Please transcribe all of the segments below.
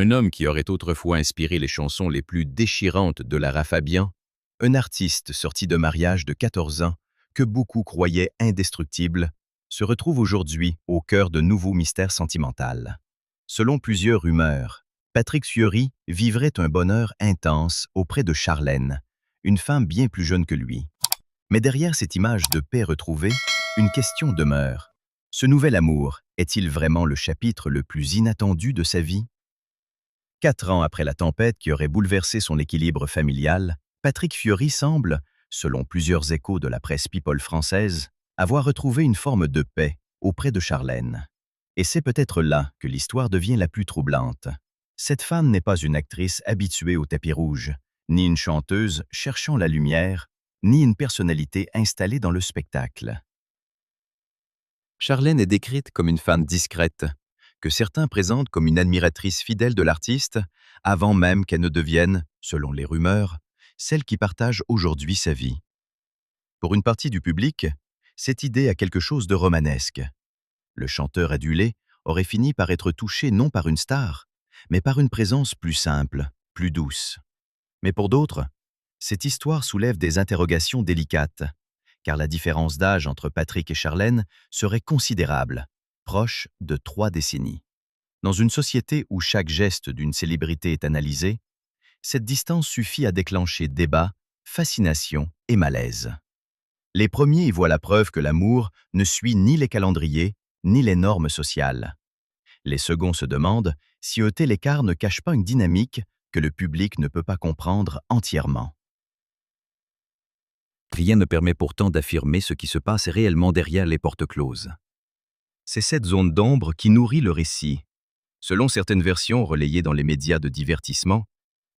Un homme qui aurait autrefois inspiré les chansons les plus déchirantes de Lara Fabian, un artiste sorti de mariage de 14 ans que beaucoup croyaient indestructible, se retrouve aujourd'hui au cœur de nouveaux mystères sentimentaux. Selon plusieurs rumeurs, Patrick Fiori vivrait un bonheur intense auprès de Charlène, une femme bien plus jeune que lui. Mais derrière cette image de paix retrouvée, une question demeure. Ce nouvel amour est-il vraiment le chapitre le plus inattendu de sa vie? 4 ans après la tempête qui aurait bouleversé son équilibre familial, Patrick Fiori semble, selon plusieurs échos de la presse people française, avoir retrouvé une forme de paix auprès de Charlène. Et c'est peut-être là que l'histoire devient la plus troublante. Cette femme n'est pas une actrice habituée au tapis rouge, ni une chanteuse cherchant la lumière, ni une personnalité installée dans le spectacle. Charlène est décrite comme une femme discrète, que certains présentent comme une admiratrice fidèle de l'artiste, avant même qu'elle ne devienne, selon les rumeurs, celle qui partage aujourd'hui sa vie. Pour une partie du public, cette idée a quelque chose de romanesque. Le chanteur adulé aurait fini par être touché non par une star, mais par une présence plus simple, plus douce. Mais pour d'autres, cette histoire soulève des interrogations délicates, car la différence d'âge entre Patrick et Charlène serait considérable, proche de 3 décennies. Dans une société où chaque geste d'une célébrité est analysé, cette distance suffit à déclencher débat, fascination et malaise. Les premiers y voient la preuve que l'amour ne suit ni les calendriers, ni les normes sociales. Les seconds se demandent si un tel écart ne cache pas une dynamique que le public ne peut pas comprendre entièrement. Rien ne permet pourtant d'affirmer ce qui se passe réellement derrière les portes closes. C'est cette zone d'ombre qui nourrit le récit. Selon certaines versions relayées dans les médias de divertissement,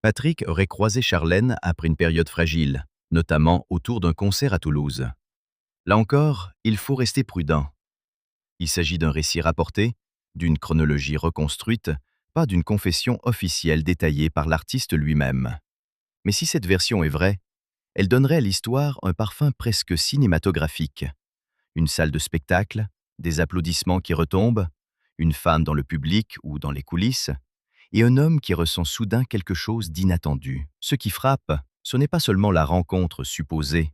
Patrick aurait croisé Charlène après une période fragile, notamment autour d'un concert à Toulouse. Là encore, il faut rester prudent. Il s'agit d'un récit rapporté, d'une chronologie reconstruite, pas d'une confession officielle détaillée par l'artiste lui-même. Mais si cette version est vraie, elle donnerait à l'histoire un parfum presque cinématographique. Une salle de spectacle, des applaudissements qui retombent, une femme dans le public ou dans les coulisses, et un homme qui ressent soudain quelque chose d'inattendu. Ce qui frappe, ce n'est pas seulement la rencontre supposée,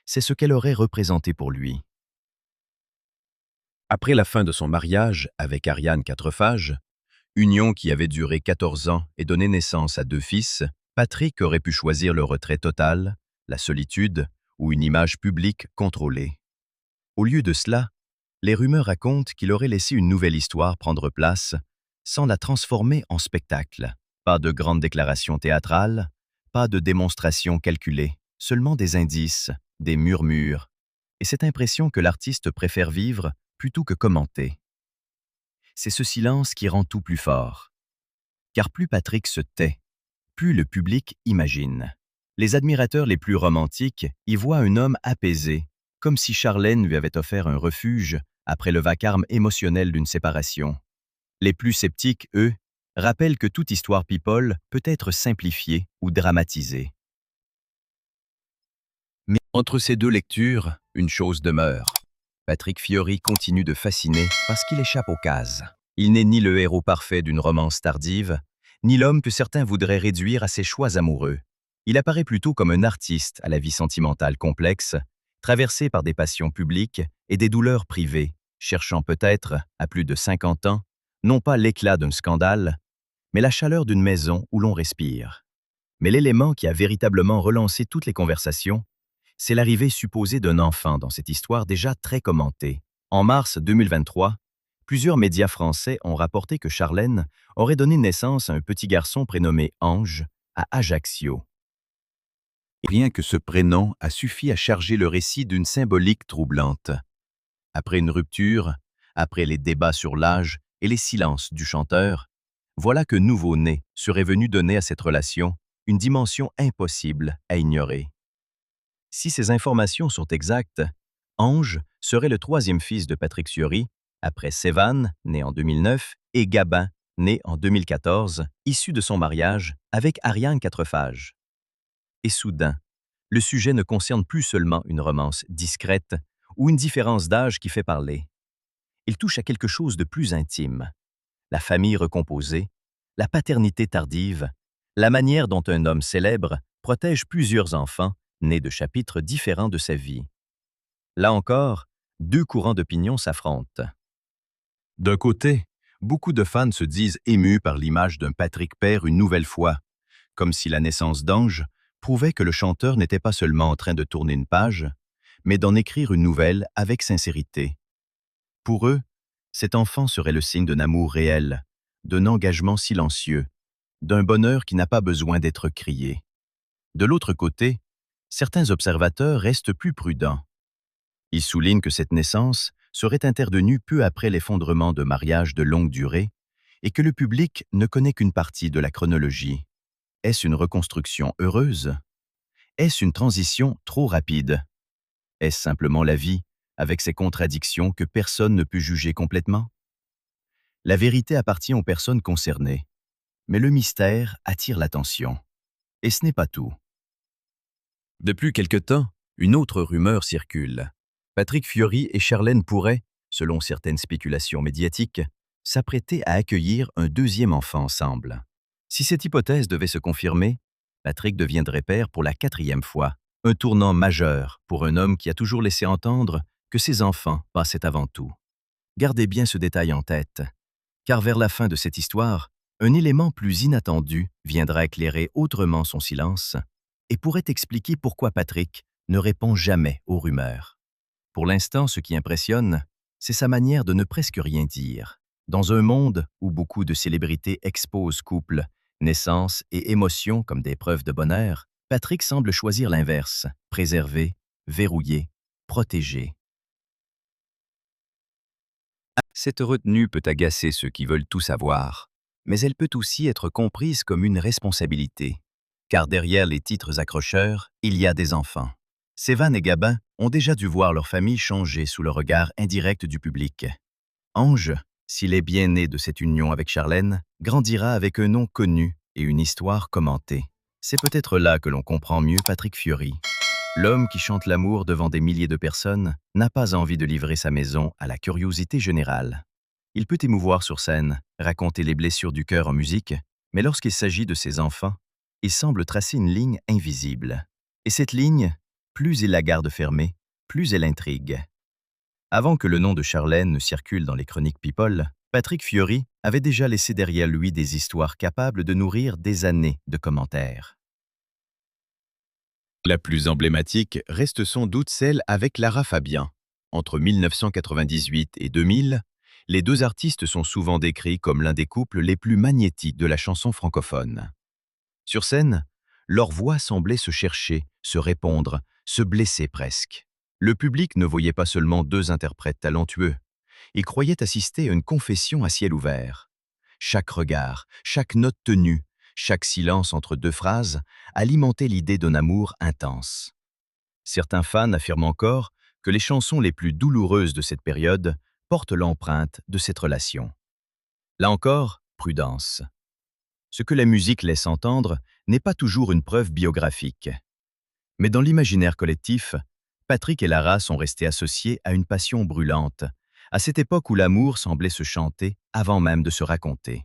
c'est ce qu'elle aurait représenté pour lui. Après la fin de son mariage avec Ariane Quatrefages, union qui avait duré 14 ans et donné naissance à 2 fils, Patrick aurait pu choisir le retrait total, la solitude ou une image publique contrôlée. Au lieu de cela, les rumeurs racontent qu'il aurait laissé une nouvelle histoire prendre place sans la transformer en spectacle. Pas de grandes déclarations théâtrales, pas de démonstrations calculées, seulement des indices, des murmures, et cette impression que l'artiste préfère vivre plutôt que commenter. C'est ce silence qui rend tout plus fort. Car plus Patrick se tait, plus le public imagine. Les admirateurs les plus romantiques y voient un homme apaisé, comme si Charlène lui avait offert un refuge après le vacarme émotionnel d'une séparation. Les plus sceptiques, eux, rappellent que toute histoire people peut être simplifiée ou dramatisée. Mais entre ces deux lectures, une chose demeure. Patrick Fiori continue de fasciner parce qu'il échappe aux cases. Il n'est ni le héros parfait d'une romance tardive, ni l'homme que certains voudraient réduire à ses choix amoureux. Il apparaît plutôt comme un artiste à la vie sentimentale complexe, traversé par des passions publiques et des douleurs privées, cherchant peut-être, à plus de 50 ans, non pas l'éclat d'un scandale, mais la chaleur d'une maison où l'on respire. Mais l'élément qui a véritablement relancé toutes les conversations, c'est l'arrivée supposée d'un enfant dans cette histoire déjà très commentée. En mars 2023, plusieurs médias français ont rapporté que Charlène aurait donné naissance à un petit garçon prénommé Ange à Ajaccio. Rien que ce prénom a suffi à charger le récit d'une symbolique troublante. Après une rupture, après les débats sur l'âge et les silences du chanteur, voilà que nouveau-né serait venu donner à cette relation une dimension impossible à ignorer. Si ces informations sont exactes, Ange serait le 3e fils de Patrick Fiori, après Sévan, né en 2009, et Gabin, né en 2014, issu de son mariage avec Ariane Quatrefages. Et soudain, le sujet ne concerne plus seulement une romance discrète ou une différence d'âge qui fait parler. Il touche à quelque chose de plus intime. La famille recomposée, la paternité tardive, la manière dont un homme célèbre protège plusieurs enfants nés de chapitres différents de sa vie. Là encore, deux courants d'opinion s'affrontent. D'un côté, beaucoup de fans se disent émus par l'image d'un Patrick père une nouvelle fois, comme si la naissance d'Ange prouvait que le chanteur n'était pas seulement en train de tourner une page, mais d'en écrire une nouvelle avec sincérité. Pour eux, cet enfant serait le signe d'un amour réel, d'un engagement silencieux, d'un bonheur qui n'a pas besoin d'être crié. De l'autre côté, certains observateurs restent plus prudents. Ils soulignent que cette naissance serait intervenue peu après l'effondrement de mariages de longue durée et que le public ne connaît qu'une partie de la chronologie. Est-ce une reconstruction heureuse? Est-ce une transition trop rapide? Est-ce simplement la vie, avec ses contradictions que personne ne peut juger complètement? La vérité appartient aux personnes concernées, mais le mystère attire l'attention. Et ce n'est pas tout. Depuis quelque temps, une autre rumeur circule. Patrick Fiori et Charlène pourraient, selon certaines spéculations médiatiques, s'apprêter à accueillir un deuxième enfant ensemble. Si cette hypothèse devait se confirmer, Patrick deviendrait père pour la 4e fois, un tournant majeur pour un homme qui a toujours laissé entendre que ses enfants passaient avant tout. Gardez bien ce détail en tête, car vers la fin de cette histoire, un élément plus inattendu viendra éclairer autrement son silence et pourrait expliquer pourquoi Patrick ne répond jamais aux rumeurs. Pour l'instant, ce qui impressionne, c'est sa manière de ne presque rien dire. Dans un monde où beaucoup de célébrités exposent couple, naissance et émotions comme des preuves de bonheur, Patrick semble choisir l'inverse, préserver, verrouiller, protéger. Cette retenue peut agacer ceux qui veulent tout savoir, mais elle peut aussi être comprise comme une responsabilité. Car derrière les titres accrocheurs, il y a des enfants. Sévan et Gabin ont déjà dû voir leur famille changer sous le regard indirect du public. Ange, s'il est bien né de cette union avec Charlène, grandira avec un nom connu et une histoire commentée. C'est peut-être là que l'on comprend mieux Patrick Fiori. L'homme qui chante l'amour devant des milliers de personnes n'a pas envie de livrer sa maison à la curiosité générale. Il peut émouvoir sur scène, raconter les blessures du cœur en musique, mais lorsqu'il s'agit de ses enfants, il semble tracer une ligne invisible. Et cette ligne, plus il la garde fermée, plus elle intrigue. Avant que le nom de Charlène ne circule dans les chroniques People, Patrick Fiori avait déjà laissé derrière lui des histoires capables de nourrir des années de commentaires. La plus emblématique reste sans doute celle avec Lara Fabian. Entre 1998 et 2000, les deux artistes sont souvent décrits comme l'un des couples les plus magnétiques de la chanson francophone. Sur scène, leur voix semblait se chercher, se répondre, se blesser presque. Le public ne voyait pas seulement deux interprètes talentueux, il croyait assister à une confession à ciel ouvert. Chaque regard, chaque note tenue, chaque silence entre deux phrases alimentait l'idée d'un amour intense. Certains fans affirment encore que les chansons les plus douloureuses de cette période portent l'empreinte de cette relation. Là encore, prudence. Ce que la musique laisse entendre n'est pas toujours une preuve biographique. Mais dans l'imaginaire collectif, Patrick et Lara sont restés associés à une passion brûlante, à cette époque où l'amour semblait se chanter avant même de se raconter.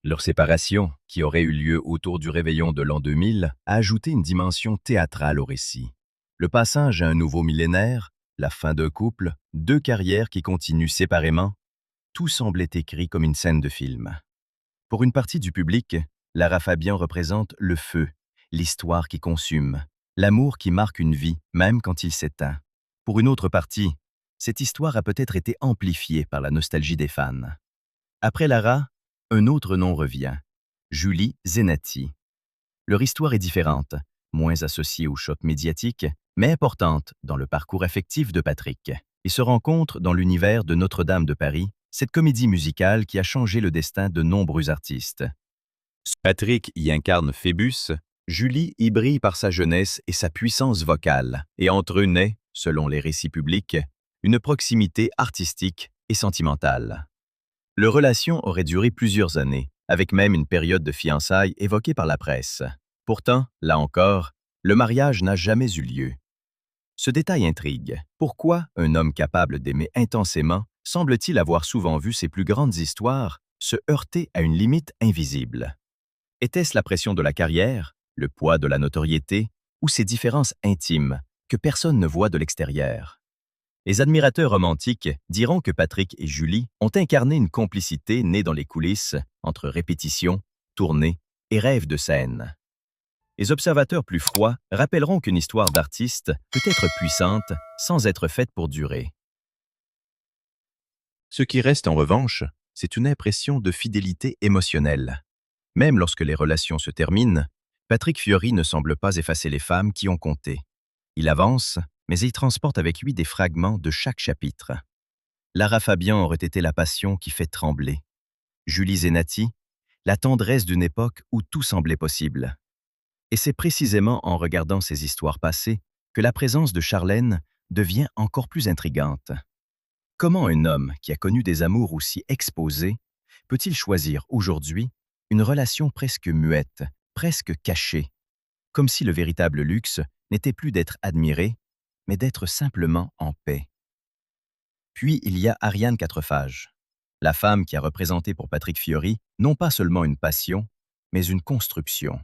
Leur séparation, qui aurait eu lieu autour du réveillon de l'an 2000, a ajouté une dimension théâtrale au récit. Le passage à un nouveau millénaire, la fin d'un couple, deux carrières qui continuent séparément, tout semblait écrit comme une scène de film. Pour une partie du public, Lara Fabian représente le feu, l'histoire qui consume, l'amour qui marque une vie, même quand il s'éteint. Pour une autre partie, cette histoire a peut-être été amplifiée par la nostalgie des fans. Après Lara, un autre nom revient, Julie Zenati. Leur histoire est différente, moins associée au choc médiatique, mais importante dans le parcours affectif de Patrick. Ils se rencontrent dans l'univers de Notre-Dame de Paris, cette comédie musicale qui a changé le destin de nombreux artistes. Patrick y incarne Phébus, Julie y brille par sa jeunesse et sa puissance vocale, et entre eux naît, selon les récits publics, une proximité artistique et sentimentale. Leur relation aurait duré plusieurs années, avec même une période de fiançailles évoquée par la presse. Pourtant, là encore, le mariage n'a jamais eu lieu. Ce détail intrigue. Pourquoi un homme capable d'aimer intensément semble-t-il avoir souvent vu ses plus grandes histoires se heurter à une limite invisible. Était-ce la pression de la carrière, le poids de la notoriété ou ces différences intimes que personne ne voit de l'extérieur? Les admirateurs romantiques diront que Patrick et Julie ont incarné une complicité née dans les coulisses entre répétitions, tournées et rêves de scène. Les observateurs plus froids rappelleront qu'une histoire d'artiste peut être puissante sans être faite pour durer. Ce qui reste en revanche, c'est une impression de fidélité émotionnelle. Même lorsque les relations se terminent, Patrick Fiori ne semble pas effacer les femmes qui ont compté. Il avance, mais il transporte avec lui des fragments de chaque chapitre. Lara Fabian aurait été la passion qui fait trembler. Julie Zenati, la tendresse d'une époque où tout semblait possible. Et c'est précisément en regardant ces histoires passées que la présence de Charlène devient encore plus intrigante. Comment un homme qui a connu des amours aussi exposés peut-il choisir aujourd'hui une relation presque muette, presque cachée, comme si le véritable luxe n'était plus d'être admiré, mais d'être simplement en paix? Puis il y a Ariane Quatrefages, la femme qui a représenté pour Patrick Fiori non pas seulement une passion, mais une construction.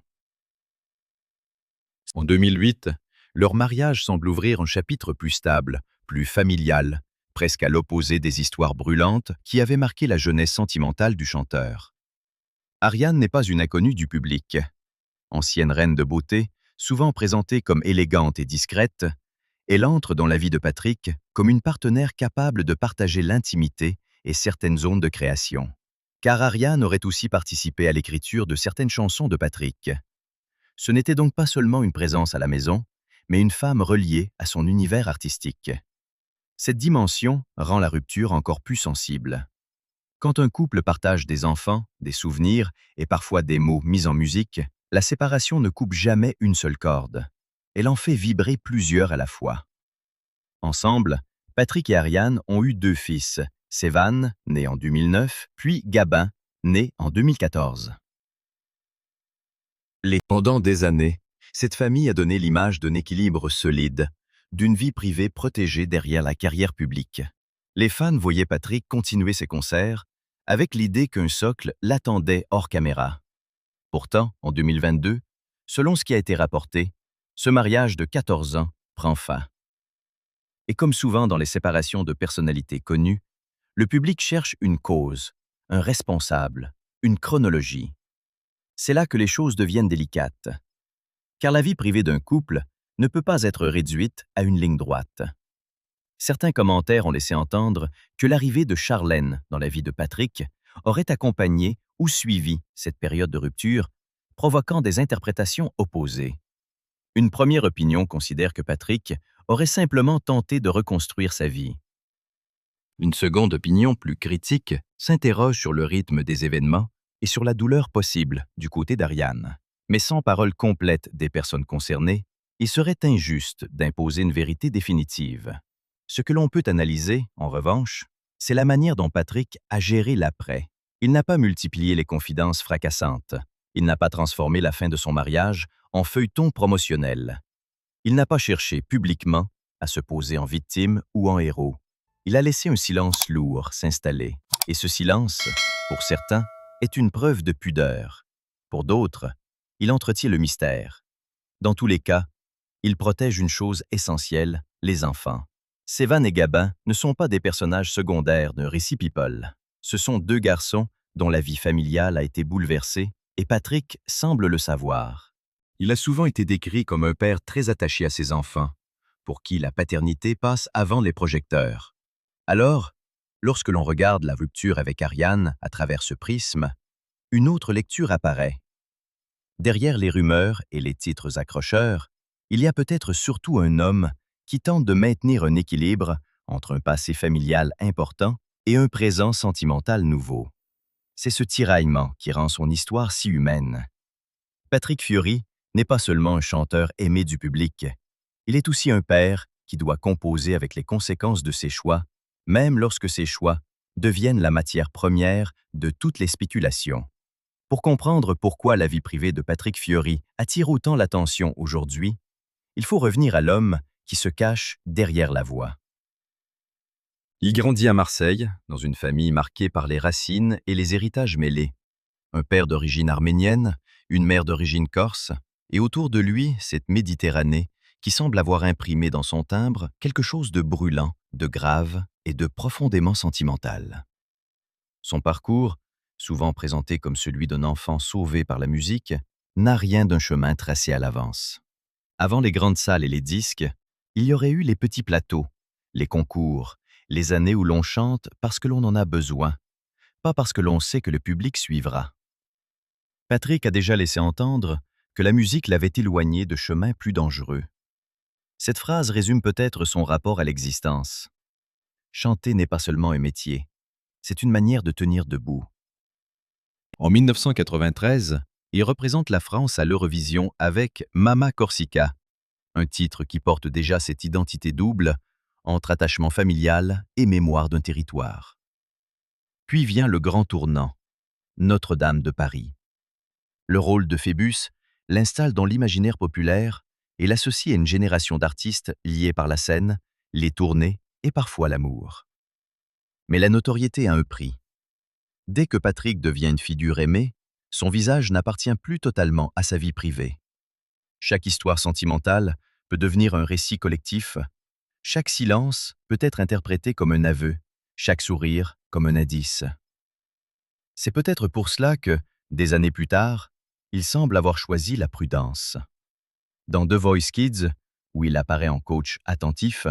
En 2008, leur mariage semble ouvrir un chapitre plus stable, plus familial, presque à l'opposé des histoires brûlantes qui avaient marqué la jeunesse sentimentale du chanteur. Ariane n'est pas une inconnue du public. Ancienne reine de beauté, souvent présentée comme élégante et discrète, elle entre dans la vie de Patrick comme une partenaire capable de partager l'intimité et certaines zones de création. Car Ariane aurait aussi participé à l'écriture de certaines chansons de Patrick. Ce n'était donc pas seulement une présence à la maison, mais une femme reliée à son univers artistique. Cette dimension rend la rupture encore plus sensible. Quand un couple partage des enfants, des souvenirs et parfois des mots mis en musique, la séparation ne coupe jamais une seule corde. Elle en fait vibrer plusieurs à la fois. Ensemble, Patrick et Ariane ont eu 2 fils, Sévan, né en 2009, puis Gabin, né en 2014. Pendant des années, cette famille a donné l'image d'un équilibre solide, d'une vie privée protégée derrière la carrière publique. Les fans voyaient Patrick continuer ses concerts avec l'idée qu'un socle l'attendait hors caméra. Pourtant, en 2022, selon ce qui a été rapporté, ce mariage de 14 ans prend fin. Et comme souvent dans les séparations de personnalités connues, le public cherche une cause, un responsable, une chronologie. C'est là que les choses deviennent délicates. Car la vie privée d'un couple ne peut pas être réduite à une ligne droite. Certains commentaires ont laissé entendre que l'arrivée de Charlène dans la vie de Patrick aurait accompagné ou suivi cette période de rupture, provoquant des interprétations opposées. Une première opinion considère que Patrick aurait simplement tenté de reconstruire sa vie. Une seconde opinion, plus critique, s'interroge sur le rythme des événements et sur la douleur possible du côté d'Ariane. Mais sans parole complète des personnes concernées, il serait injuste d'imposer une vérité définitive. Ce que l'on peut analyser, en revanche, c'est la manière dont Patrick a géré l'après. Il n'a pas multiplié les confidences fracassantes. Il n'a pas transformé la fin de son mariage en feuilleton promotionnel. Il n'a pas cherché publiquement à se poser en victime ou en héros. Il a laissé un silence lourd s'installer. Et ce silence, pour certains, est une preuve de pudeur. Pour d'autres, il entretient le mystère. Dans tous les cas, il protège une chose essentielle, les enfants. Sévan et Gabin ne sont pas des personnages secondaires d'un récit people. Ce sont 2 garçons dont la vie familiale a été bouleversée et Patrick semble le savoir. Il a souvent été décrit comme un père très attaché à ses enfants, pour qui la paternité passe avant les projecteurs. Alors, lorsque l'on regarde la rupture avec Ariane à travers ce prisme, une autre lecture apparaît. Derrière les rumeurs et les titres accrocheurs, il y a peut-être surtout un homme qui tente de maintenir un équilibre entre un passé familial important et un présent sentimental nouveau. C'est ce tiraillement qui rend son histoire si humaine. Patrick Fiori n'est pas seulement un chanteur aimé du public, il est aussi un père qui doit composer avec les conséquences de ses choix, même lorsque ces choix deviennent la matière première de toutes les spéculations. Pour comprendre pourquoi la vie privée de Patrick Fiori attire autant l'attention aujourd'hui, il faut revenir à l'homme qui se cache derrière la voix. Il grandit à Marseille, dans une famille marquée par les racines et les héritages mêlés. Un père d'origine arménienne, une mère d'origine corse, et autour de lui, cette Méditerranée qui semble avoir imprimé dans son timbre quelque chose de brûlant, de grave et de profondément sentimental. Son parcours, souvent présenté comme celui d'un enfant sauvé par la musique, n'a rien d'un chemin tracé à l'avance. Avant les grandes salles et les disques, il y aurait eu les petits plateaux, les concours, les années où l'on chante parce que l'on en a besoin, pas parce que l'on sait que le public suivra. Patrick a déjà laissé entendre que la musique l'avait éloigné de chemins plus dangereux. Cette phrase résume peut-être son rapport à l'existence. Chanter n'est pas seulement un métier, c'est une manière de tenir debout. En 1993, il représente la France à l'Eurovision avec Mama Corsica, un titre qui porte déjà cette identité double entre attachement familial et mémoire d'un territoire. Puis vient le grand tournant, Notre-Dame de Paris. Le rôle de Phébus l'installe dans l'imaginaire populaire et l'associe à une génération d'artistes liés par la scène, les tournées et parfois l'amour. Mais la notoriété a un prix. Dès que Patrick devient une figure aimée, son visage n'appartient plus totalement à sa vie privée. Chaque histoire sentimentale peut devenir un récit collectif. Chaque silence peut être interprété comme un aveu, chaque sourire comme un indice. C'est peut-être pour cela que, des années plus tard, il semble avoir choisi la prudence. Dans The Voice Kids, où il apparaît en coach attentif,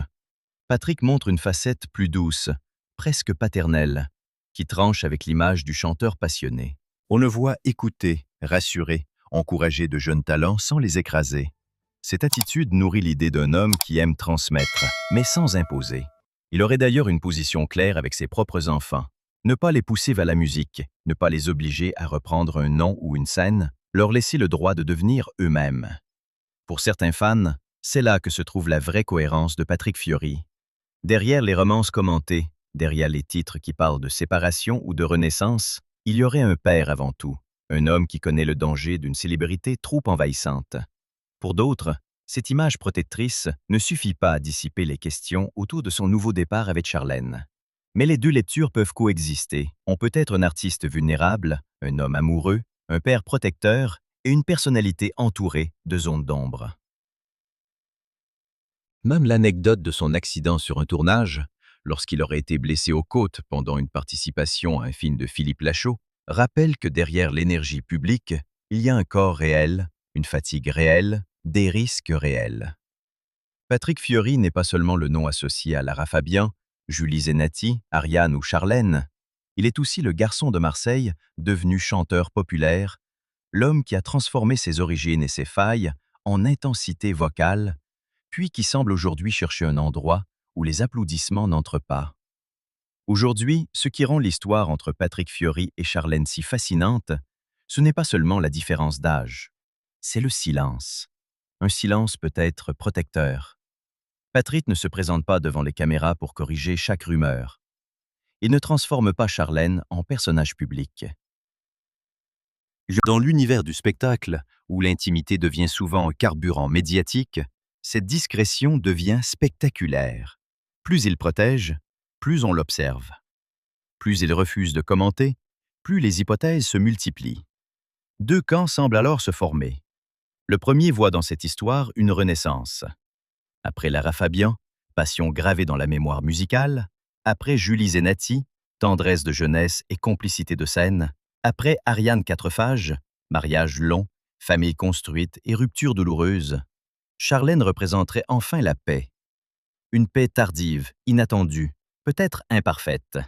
Patrick montre une facette plus douce, presque paternelle, qui tranche avec l'image du chanteur passionné. On le voit écouter, rassurer, encourager de jeunes talents sans les écraser. Cette attitude nourrit l'idée d'un homme qui aime transmettre, mais sans imposer. Il aurait d'ailleurs une position claire avec ses propres enfants. Ne pas les pousser vers la musique, ne pas les obliger à reprendre un nom ou une scène, leur laisser le droit de devenir eux-mêmes. Pour certains fans, c'est là que se trouve la vraie cohérence de Patrick Fiori. Derrière les romances commentées, derrière les titres qui parlent de séparation ou de renaissance, il y aurait un père avant tout, un homme qui connaît le danger d'une célébrité trop envahissante. Pour d'autres, cette image protectrice ne suffit pas à dissiper les questions autour de son nouveau départ avec Charlène. Mais les deux lectures peuvent coexister. On peut être un artiste vulnérable, un homme amoureux, un père protecteur et une personnalité entourée de zones d'ombre. Même l'anecdote de son accident sur un tournage, lorsqu'il aurait été blessé aux côtes pendant une participation à un film de Philippe Lachaud, rappelle que derrière l'énergie publique, il y a un corps réel, une fatigue réelle, des risques réels. Patrick Fiori n'est pas seulement le nom associé à Lara Fabian, Julie Zenati, Ariane ou Charlène. Il est aussi le garçon de Marseille, devenu chanteur populaire, l'homme qui a transformé ses origines et ses failles en intensité vocale, puis qui semble aujourd'hui chercher un endroit où les applaudissements n'entrent pas. Aujourd'hui, ce qui rend l'histoire entre Patrick Fiori et Charlène si fascinante, ce n'est pas seulement la différence d'âge, c'est le silence. Un silence peut être protecteur. Patrick ne se présente pas devant les caméras pour corriger chaque rumeur. Il ne transforme pas Charlène en personnage public. Dans l'univers du spectacle, où l'intimité devient souvent un carburant médiatique, cette discrétion devient spectaculaire. Plus il protège, plus on l'observe. Plus il refuse de commenter, plus les hypothèses se multiplient. Deux camps semblent alors se former. Le premier voit dans cette histoire une renaissance. Après Lara Fabian, passion gravée dans la mémoire musicale. Après Julie Zenati, tendresse de jeunesse et complicité de scène. Après Ariane Quatrefages, mariage long, famille construite et rupture douloureuse. Charlène représenterait enfin la paix. Une paix tardive, inattendue, peut-être imparfaite.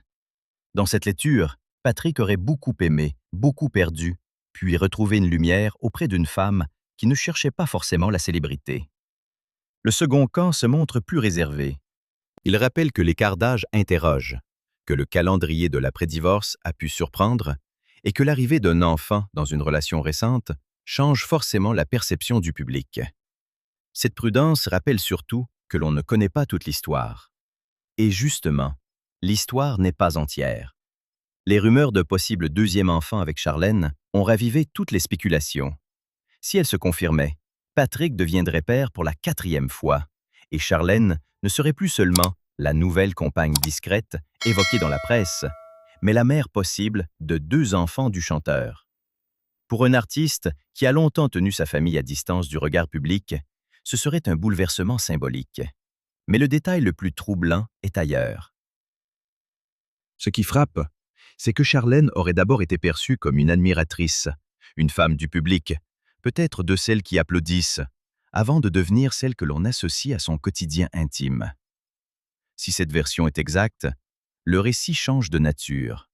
Dans cette lecture, Patrick aurait beaucoup aimé, beaucoup perdu, puis retrouvé une lumière auprès d'une femme qui ne cherchait pas forcément la célébrité. Le second camp se montre plus réservé. Il rappelle que l'écart d'âge interroge, que le calendrier de l'après-divorce a pu surprendre et que l'arrivée d'un enfant dans une relation récente change forcément la perception du public. Cette prudence rappelle surtout que l'on ne connaît pas toute l'histoire. Et justement, l'histoire n'est pas entière. Les rumeurs de possible deuxième enfant avec Charlène ont ravivé toutes les spéculations. Si elles se confirmaient, Patrick deviendrait père pour la 4e fois, et Charlène ne serait plus seulement la nouvelle compagne discrète évoquée dans la presse, mais la mère possible de 2 enfants du chanteur. Pour un artiste qui a longtemps tenu sa famille à distance du regard public, ce serait un bouleversement symbolique. Mais le détail le plus troublant est ailleurs. Ce qui frappe, c'est que Charlène aurait d'abord été perçue comme une admiratrice, une femme du public, peut-être de celles qui applaudissent, avant de devenir celle que l'on associe à son quotidien intime. Si cette version est exacte, le récit change de nature.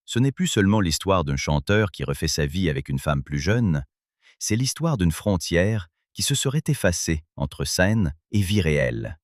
Ce n'est plus seulement l'histoire d'un chanteur qui refait sa vie avec une femme plus jeune, c'est l'histoire d'une frontière qui se serait effacée entre scène et vie réelle.